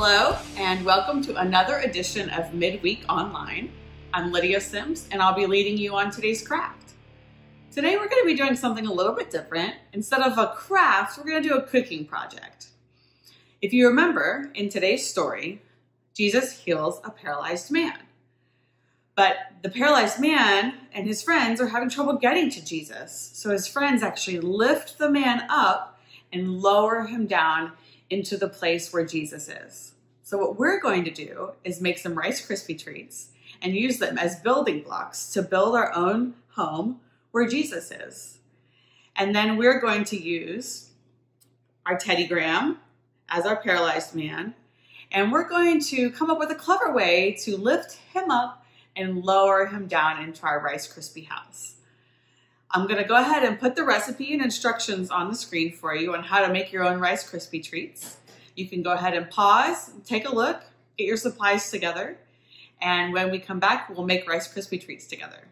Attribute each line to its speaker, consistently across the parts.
Speaker 1: Hello, and welcome to another edition of Midweek Online. I'm Lydia Sims, and I'll be leading you on today's craft. Today we're going to be doing something a little bit different. Instead of a craft, we're going to do a cooking project. If you remember, in today's story, Jesus heals a paralyzed man. But the paralyzed man and his friends are having trouble getting to Jesus. So his friends actually lift the man up and lower him down into the place where Jesus is. So what we're going to do is make some Rice Krispie treats and use them as building blocks to build our own home where Jesus is. And then we're going to use our Teddy Graham as our paralyzed man. And we're going to come up with a clever way to lift him up and lower him down into our Rice Krispie house. I'm going to go ahead and put the recipe and instructions on the screen for you on how to make your own Rice Krispie treats. You can go ahead and pause, take a look, get your supplies together, and when we come back, we'll make Rice Krispie treats together.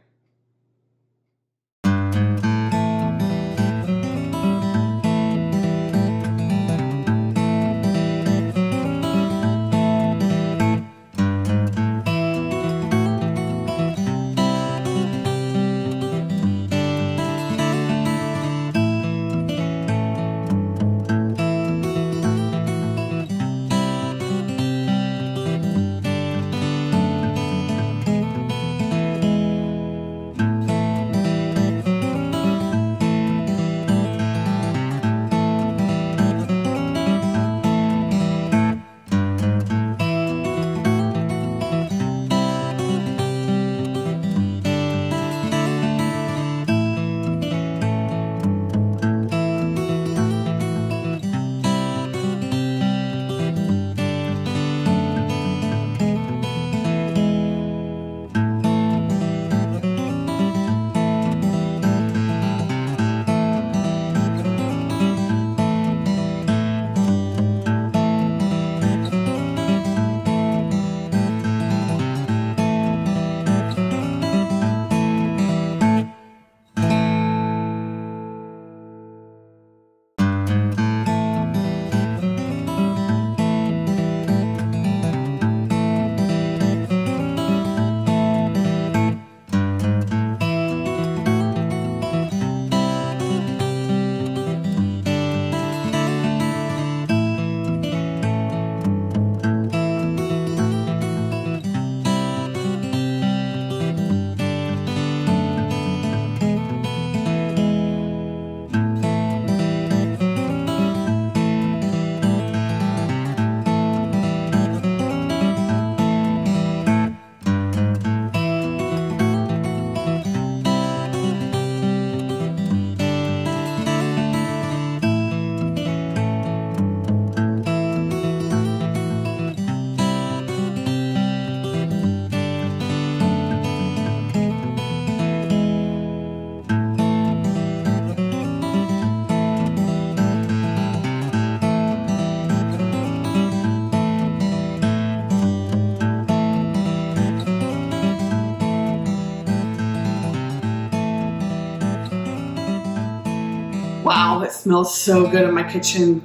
Speaker 1: Wow, it smells so good in my kitchen.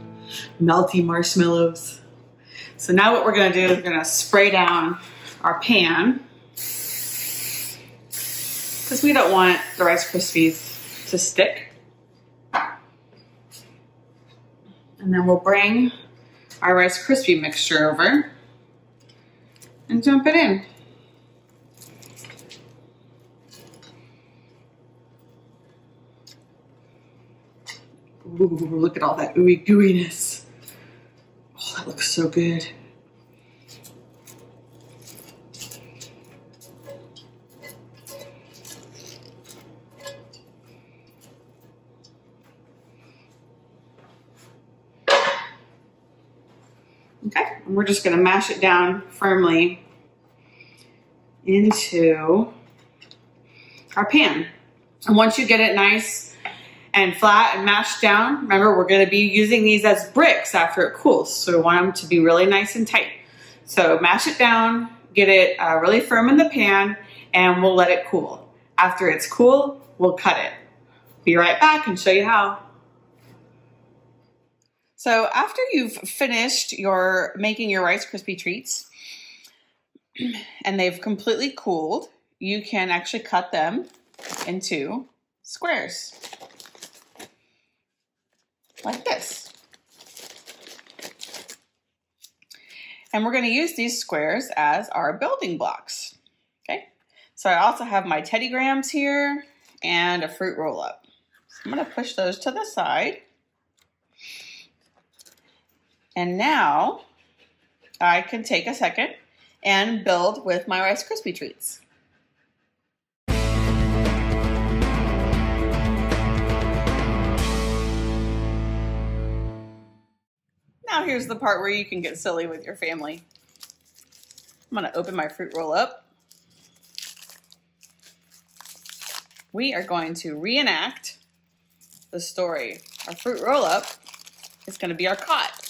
Speaker 1: Melty marshmallows. So now what we're gonna do is we're gonna spray down our pan because we don't want the Rice Krispies to stick. And then we'll bring our Rice Krispie mixture over and dump it in. Ooh, look at all that ooey gooiness. Oh, that looks so good. Okay, and we're just gonna mash it down firmly into our pan. And once you get it nice and flat and mashed down, remember we're gonna be using these as bricks after it cools. So we want them to be really nice and tight. So mash it down, get it really firm in the pan, and we'll let it cool. After it's cool, we'll cut it. Be right back and show you how. So after you've finished making your Rice Krispie treats and they've completely cooled, you can actually cut them into squares like this. And we're going to use these squares as our building blocks. Okay. So I also have my Teddy Grahams here and a fruit roll up. So I'm going to push those to the side. And now I can take a second and build with my Rice Krispie treats. Now here's the part where you can get silly with your family. I'm going to open my fruit roll up. We are going to reenact the story. Our fruit roll up is going to be our cot.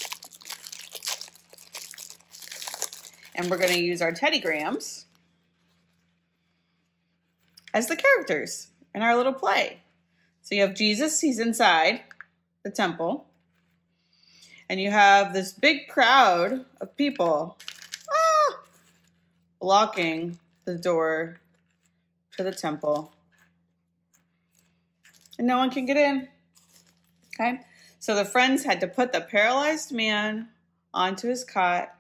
Speaker 1: And we're going to use our Teddy Grahams as the characters in our little play. So you have Jesus, he's inside the temple. And you have this big crowd of people blocking the door to the temple. And no one can get in. Okay? So the friends had to put the paralyzed man onto his cot,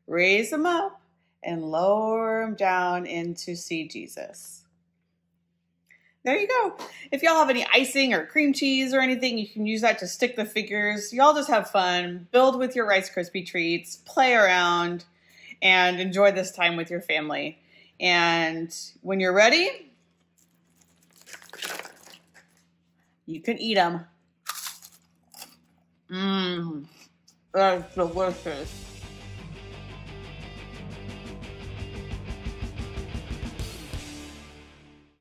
Speaker 1: raise him up, and lower him down in to see Jesus. There you go. If y'all have any icing or cream cheese or anything, you can use that to stick the figures. Y'all just have fun, build with your Rice Krispie treats, play around, and enjoy this time with your family. And when you're ready, you can eat them. That's delicious.